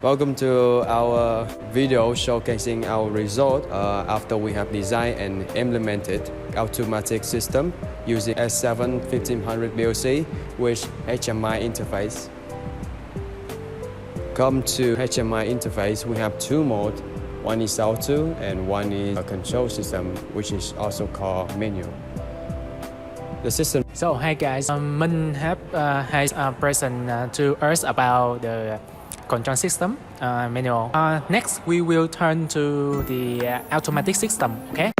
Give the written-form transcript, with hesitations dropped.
Welcome to our video showcasing our result after we have designed and implemented automatic system using S7 1500 BOC with HMI interface. Come to HMI interface, we have two modes. One is auto and one is a control system, which is also called manual. The system. So hi guys, Minh has present to us about the control system manual. Next we will turn to the automatic system. Okay.